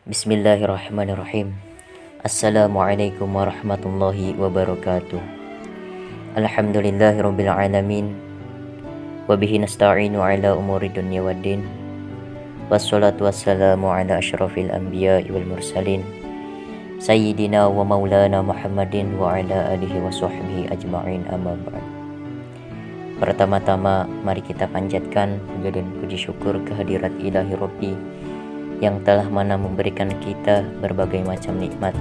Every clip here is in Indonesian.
Bismillahirrahmanirrahim. Assalamualaikum warahmatullahi wabarakatuh. Alhamdulillahirabbil alamin. Wa bihi nasta'inu ala umuri dunya waddin. Wassalatu wassalamu ala asyrafil anbiya'i wal mursalin. Sayyidina wa maulana Muhammadin wa ala alihi wa sahbihi ajma'in, amma ba'd. Pertama-tama mari kita panjatkan puja dan puji syukur kehadirat Ilahi Rabbi yang telah mana memberikan kita berbagai macam nikmat,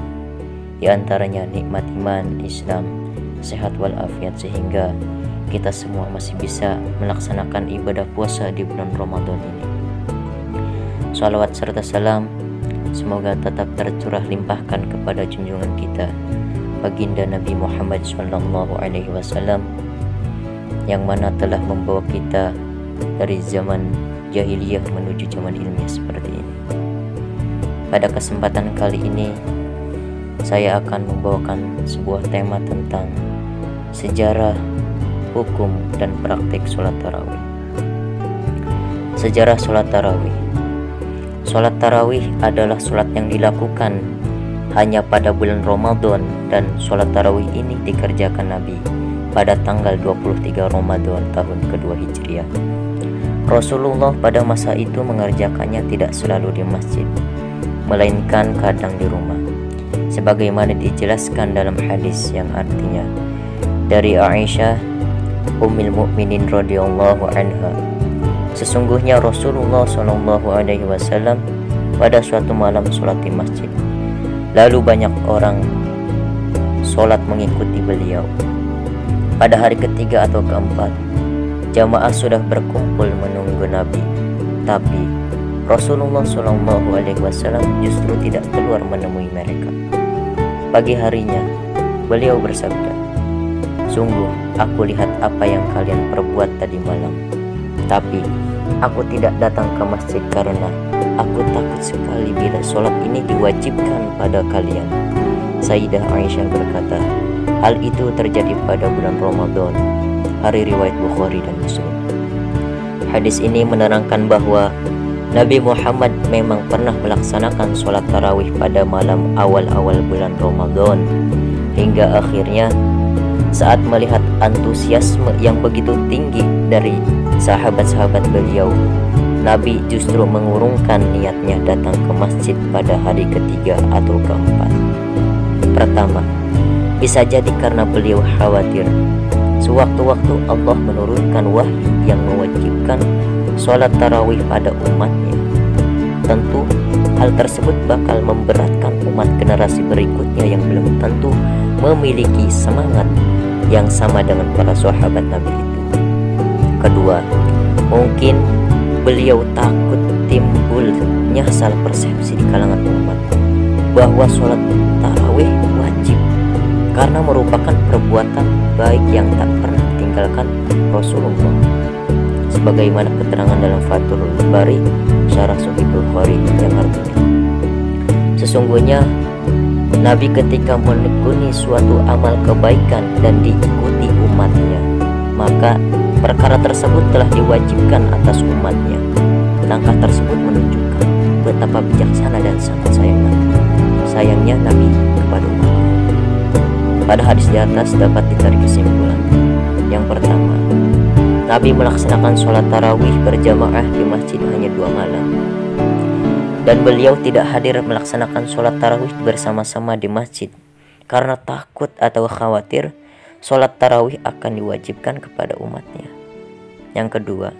di antaranya nikmat iman, Islam, sehat walafiat, sehingga kita semua masih bisa melaksanakan ibadah puasa di bulan Ramadan ini. Salawat serta salam semoga tetap tercurah limpahkan kepada junjungan kita baginda Nabi Muhammad SAW, yang mana telah membawa kita dari zaman jahiliyah menuju zaman ilmiah seperti ini. Pada kesempatan kali ini saya akan membawakan sebuah tema tentang sejarah, hukum, dan praktik sholat tarawih. Sejarah sholat tarawih. Sholat tarawih adalah sholat yang dilakukan hanya pada bulan Ramadan, dan sholat tarawih ini dikerjakan Nabi pada tanggal 23 Ramadan tahun kedua Hijriah. Rasulullah pada masa itu mengerjakannya tidak selalu di masjid, melainkan kadang di rumah, sebagaimana dijelaskan dalam hadis yang artinya dari Aisyah Ummul Mukminin radhiyallahu anha, sesungguhnya Rasulullah SAW pada suatu malam sholat di masjid, lalu banyak orang sholat mengikuti beliau. Pada hari ketiga atau keempat, jamaah sudah berkumpul menunggu Nabi, tapi Rasulullah SAW justru tidak keluar menemui mereka. Pagi harinya, beliau bersabda, "Sungguh, aku lihat apa yang kalian perbuat tadi malam. Tapi, aku tidak datang ke masjid karena aku takut sekali bila sholat ini diwajibkan pada kalian." Sayyidah Aisyah berkata, hal itu terjadi pada bulan Ramadan, hari riwayat Bukhari dan Muslim. Hadis ini menerangkan bahwa Nabi Muhammad memang pernah melaksanakan sholat tarawih pada malam awal-awal bulan Ramadan, hingga akhirnya saat melihat antusiasme yang begitu tinggi dari sahabat-sahabat beliau, Nabi justru mengurungkan niatnya datang ke masjid pada hari ketiga atau keempat. Pertama, bisa jadi karena beliau khawatir sewaktu-waktu Allah menurunkan wahyu yang mewajibkan sholat tarawih pada umatnya. Tentu hal tersebut bakal memberatkan umat generasi berikutnya yang belum tentu memiliki semangat yang sama dengan para sahabat Nabi itu. Kedua, mungkin beliau takut timbulnya salah persepsi di kalangan umat bahwa sholat tarawih wajib karena merupakan perbuatan baik yang tak pernah ditinggalkan Rasulullah, sebagaimana keterangan dalam Fathul Bari Syarah Sahih Bukhari yang artinya, sesungguhnya Nabi ketika menekuni suatu amal kebaikan dan diikuti umatnya, maka perkara tersebut telah diwajibkan atas umatnya. Langkah tersebut menunjukkan betapa bijaksana dan sangat sayangnya Nabi kepada umatnya. Pada hadis di atas dapat ditarik kesimpulan. Yang pertama, Nabi melaksanakan sholat tarawih berjamaah di masjid hanya 2 malam, dan beliau tidak hadir melaksanakan sholat tarawih bersama-sama di masjid karena takut atau khawatir sholat tarawih akan diwajibkan kepada umatnya. Yang kedua,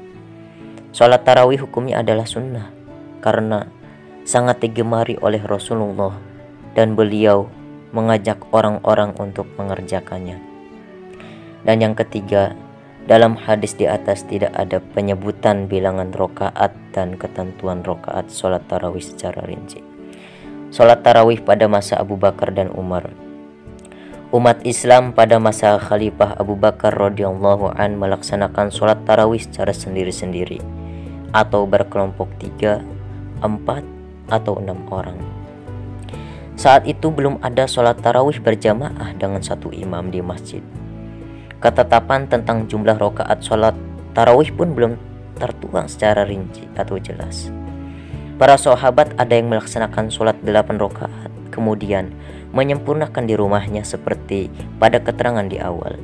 sholat tarawih hukumnya adalah sunnah karena sangat digemari oleh Rasulullah, dan beliau mengajak orang-orang untuk mengerjakannya. Dan yang ketiga, dalam hadis di atas tidak ada penyebutan bilangan rokaat dan ketentuan rokaat sholat tarawih secara rinci. Sholat tarawih pada masa Abu Bakar dan Umar. Umat Islam pada masa Khalifah Abu Bakar radhiyallahu an melaksanakan sholat tarawih secara sendiri-sendiri atau berkelompok 3, 4, atau 6 orang. Saat itu belum ada sholat tarawih berjamaah dengan satu imam di masjid. Ketetapan tentang jumlah rakaat sholat tarawih pun belum tertuang secara rinci atau jelas. Para sahabat ada yang melaksanakan sholat 8 rakaat, kemudian menyempurnakan di rumahnya seperti pada keterangan di awal.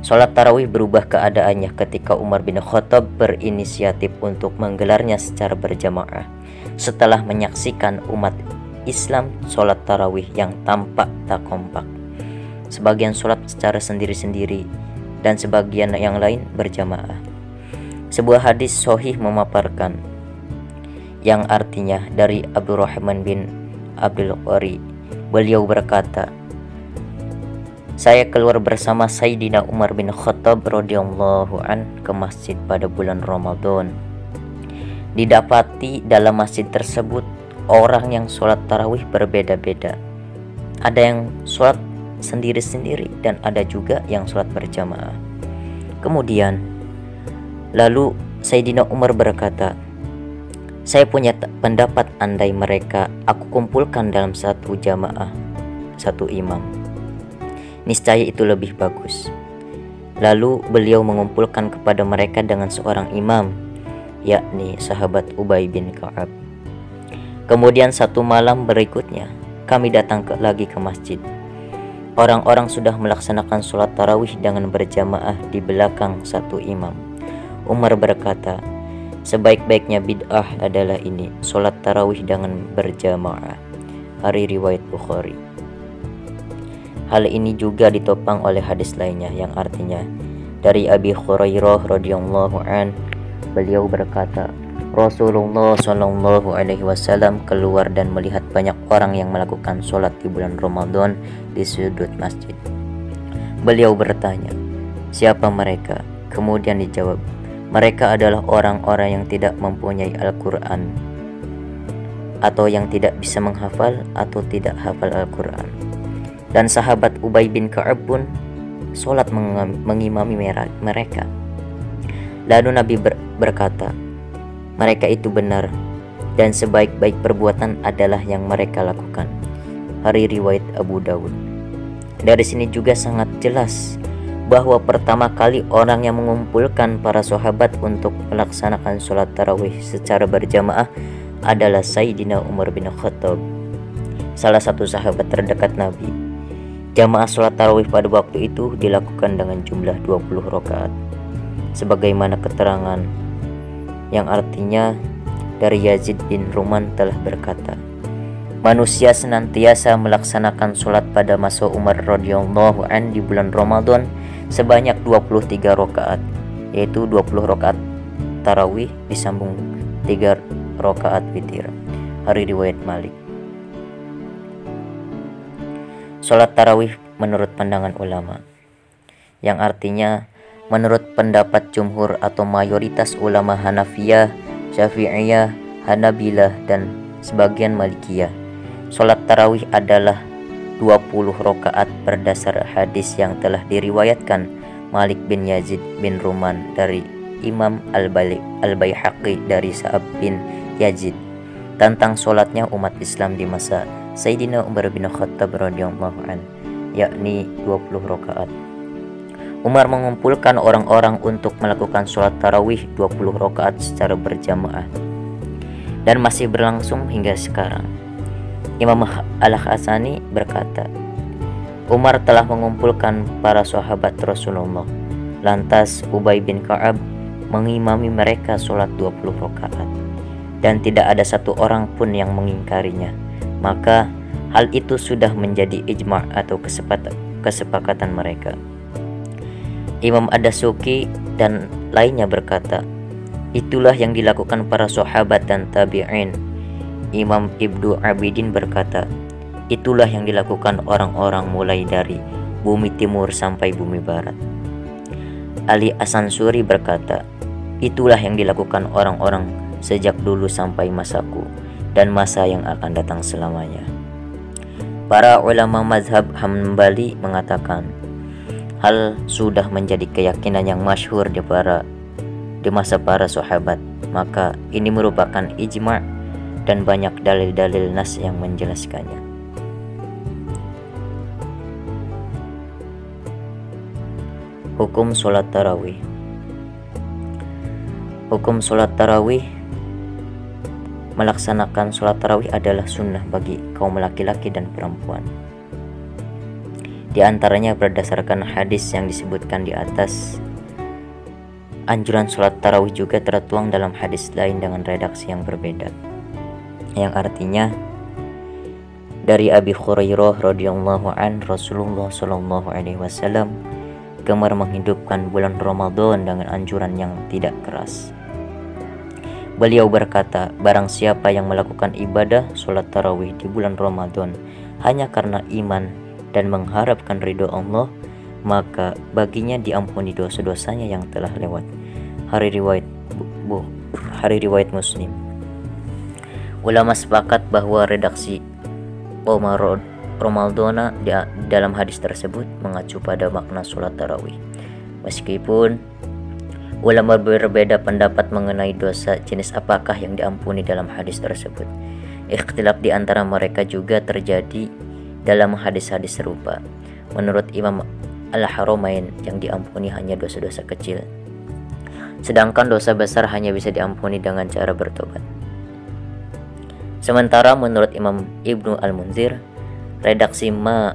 Sholat tarawih berubah keadaannya ketika Umar bin Khattab berinisiatif untuk menggelarnya secara berjamaah setelah menyaksikan umat Islam sholat tarawih yang tampak tak kompak. Sebagian sholat secara sendiri-sendiri dan sebagian yang lain berjamaah. Sebuah hadis sahih memaparkan yang artinya dari Abdurrahman bin Abdul Qari, beliau berkata, saya keluar bersama Sayyidina Umar bin Khattab radhiyallahu an ke masjid pada bulan Ramadan. Didapati dalam masjid tersebut orang yang sholat tarawih berbeda-beda. Ada yang sholat sendiri-sendiri dan ada juga yang sholat berjamaah. Kemudian lalu Sayyidina Umar berkata, saya punya pendapat andai mereka aku kumpulkan dalam satu jamaah, satu imam, niscaya itu lebih bagus. Lalu beliau mengumpulkan kepada mereka dengan seorang imam, yakni sahabat Ubay bin Ka'ab. Kemudian satu malam berikutnya kami datang lagi ke masjid. Orang-orang sudah melaksanakan sholat tarawih dengan berjamaah di belakang satu imam. Umar berkata, sebaik-baiknya bid'ah adalah ini, sholat tarawih dengan berjamaah. Hari riwayat Bukhari. Hal ini juga ditopang oleh hadis lainnya yang artinya dari Abi Hurairah radhiyallahu an, beliau berkata, Rasulullah Shallallahu Alaihi Wasallam keluar dan melihat banyak orang yang melakukan sholat di bulan Ramadan di sudut masjid. Beliau bertanya, siapa mereka? Kemudian dijawab, mereka adalah orang-orang yang tidak mempunyai Al-Quran atau yang tidak bisa menghafal atau tidak hafal Al-Quran. Dan sahabat Ubay bin Ka'ab pun sholat mengimami mereka. Lalu Nabi berkata, mereka itu benar dan sebaik-baik perbuatan adalah yang mereka lakukan. Hari riwayat Abu Dawud. Dari sini juga sangat jelas bahwa pertama kali orang yang mengumpulkan para sahabat untuk melaksanakan sholat tarawih secara berjamaah adalah Sayyidina Umar bin Khattab, salah satu sahabat terdekat Nabi. Jamaah sholat tarawih pada waktu itu dilakukan dengan jumlah 20 rakaat, sebagaimana keterangan yang artinya dari Yazid bin Ruman telah berkata, manusia senantiasa melaksanakan sholat pada masa Umar radhiyallahu an di bulan Ramadan sebanyak 23 rakaat, yaitu 20 rakaat tarawih disambung 3 rakaat witir. Hari riwayat Malik. Sholat tarawih menurut pandangan ulama, yang artinya menurut pendapat jumhur atau mayoritas ulama Hanafiyah, Syafi'iyah, Hanabilah, dan sebagian Malikiyah, sholat tarawih adalah 20 rakaat berdasar hadis yang telah diriwayatkan Malik bin Yazid bin Ruman dari Imam Al-Baihaqi dari Sa'ab bin Yazid tentang sholatnya umat Islam di masa Sayyidina Umar bin Khattab radhiyallahu an, yakni 20 rakaat. Umar mengumpulkan orang-orang untuk melakukan sholat tarawih 20 rakaat secara berjamaah dan masih berlangsung hingga sekarang. Imam Al-Hasani berkata, Umar telah mengumpulkan para sahabat Rasulullah, lantas Ubay bin Ka'ab mengimami mereka sholat 20 rakaat dan tidak ada satu orang pun yang mengingkarinya. Maka hal itu sudah menjadi ijma' atau kesepakatan mereka. Imam Ad-Dasuki dan lainnya berkata, itulah yang dilakukan para sahabat dan tabi'in. Imam Ibnu Abidin berkata, itulah yang dilakukan orang-orang mulai dari bumi timur sampai bumi barat. Ali As-Sansuri berkata, itulah yang dilakukan orang-orang sejak dulu sampai masaku dan masa yang akan datang selamanya. Para ulama mazhab Hambali mengatakan, hal sudah menjadi keyakinan yang masyhur di masa para sahabat, maka ini merupakan ijma' dan banyak dalil-dalil nas yang menjelaskannya. Hukum sholat tarawih. Hukum sholat tarawih melaksanakan sholat tarawih adalah sunnah bagi kaum laki-laki dan perempuan. Di antaranya berdasarkan hadis yang disebutkan di atas, anjuran sholat tarawih juga tertuang dalam hadis lain dengan redaksi yang berbeda, yang artinya dari Abi Hurairah radhiyallahu an, Rasulullah shallallahu alaihi wasallam gemar menghidupkan bulan Ramadan dengan anjuran yang tidak keras. Beliau berkata, barang siapa yang melakukan ibadah sholat tarawih di bulan Ramadan hanya karena iman dan mengharapkan ridho Allah, maka baginya diampuni dosa-dosanya yang telah lewat. Hari riwayat Muslim. Ulama sepakat bahwa redaksi Romaldona dalam hadis tersebut mengacu pada makna sholat tarawih. Meskipun ulama berbeda pendapat mengenai dosa jenis apakah yang diampuni dalam hadis tersebut. Ikhtilaf di antara mereka juga terjadi dalam hadis-hadis serupa. Menurut Imam Al-Haramain, yang diampuni hanya dosa-dosa kecil, sedangkan dosa besar hanya bisa diampuni dengan cara bertobat. Sementara menurut Imam Ibnu Al-Munzir, redaksi ma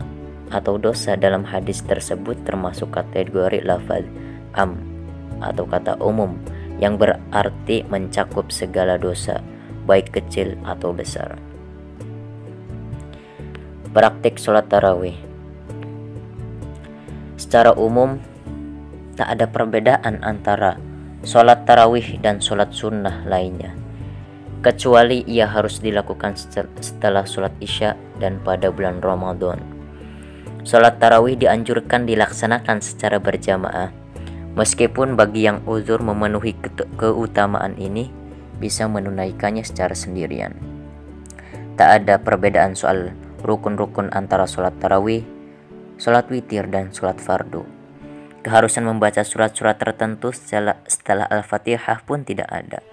atau dosa dalam hadis tersebut termasuk kategori lafaz am atau kata umum yang berarti mencakup segala dosa, baik kecil atau besar. Praktik sholat tarawih. Secara umum, tak ada perbedaan antara sholat tarawih dan sholat sunnah lainnya, kecuali ia harus dilakukan setelah sholat isya dan pada bulan Ramadan. Sholat tarawih dianjurkan dilaksanakan secara berjamaah, meskipun bagi yang uzur memenuhi keutamaan ini bisa menunaikannya secara sendirian. Tak ada perbedaan soal rukun-rukun antara sholat tarawih, sholat witir, dan sholat fardu. Keharusan membaca surat-surat tertentu setelah Al-Fatihah pun tidak ada.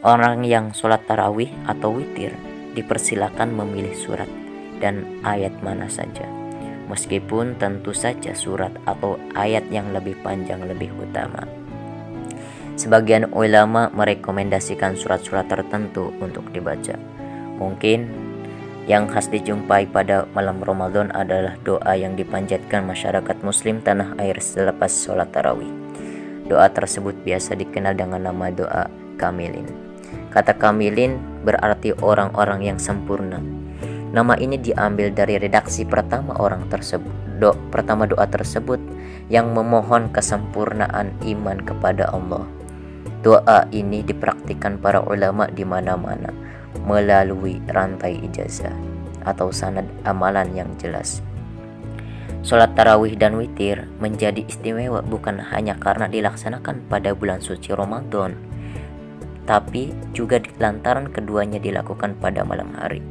Orang yang sholat tarawih atau witir dipersilakan memilih surat dan ayat mana saja, meskipun tentu saja surat atau ayat yang lebih panjang lebih utama. Sebagian ulama merekomendasikan surat-surat tertentu untuk dibaca. Mungkin yang khas dijumpai pada malam Ramadan adalah doa yang dipanjatkan masyarakat muslim tanah air selepas sholat tarawih. Doa tersebut biasa dikenal dengan nama doa kamilin. Kata kamilin berarti orang-orang yang sempurna. Nama ini diambil dari redaksi pertama doa tersebut yang memohon kesempurnaan iman kepada Allah. Doa ini dipraktikkan para ulama di mana-mana melalui rantai ijazah atau sanad amalan yang jelas. Sholat tarawih dan witir menjadi istimewa bukan hanya karena dilaksanakan pada bulan suci Ramadan, tapi juga lantaran keduanya dilakukan pada malam hari.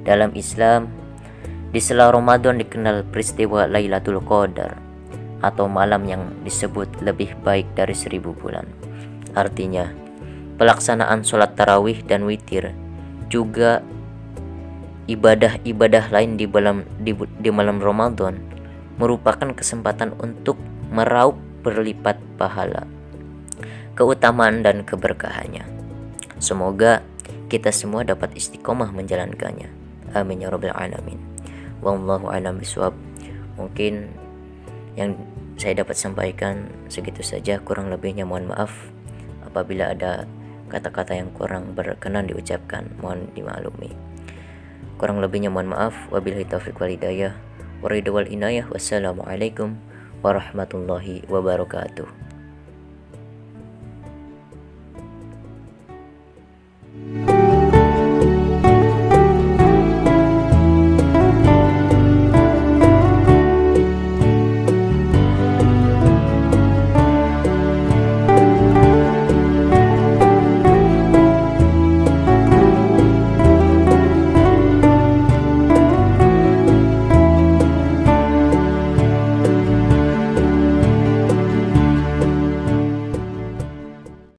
Dalam Islam, di sela Ramadan dikenal peristiwa Lailatul Qadar atau malam yang disebut lebih baik dari 1000 bulan. Artinya, pelaksanaan sholat tarawih dan witir juga ibadah-ibadah lain di malam Ramadan merupakan kesempatan untuk meraup berlipat pahala, keutamaan, dan keberkahannya. Semoga kita semua dapat istiqomah menjalankannya. Amin ya rabbal alamin. Wallahu a'lam bishawab. Mungkin yang saya dapat sampaikan segitu saja, kurang lebihnya mohon maaf. Apabila ada kata-kata yang kurang berkenan diucapkan, mohon dimaklumi. Kurang lebihnya mohon maaf. Wabillahi taufiq wal hidayah. Waridho wal inayah. Wassalamualaikum warahmatullahi wabarakatuh.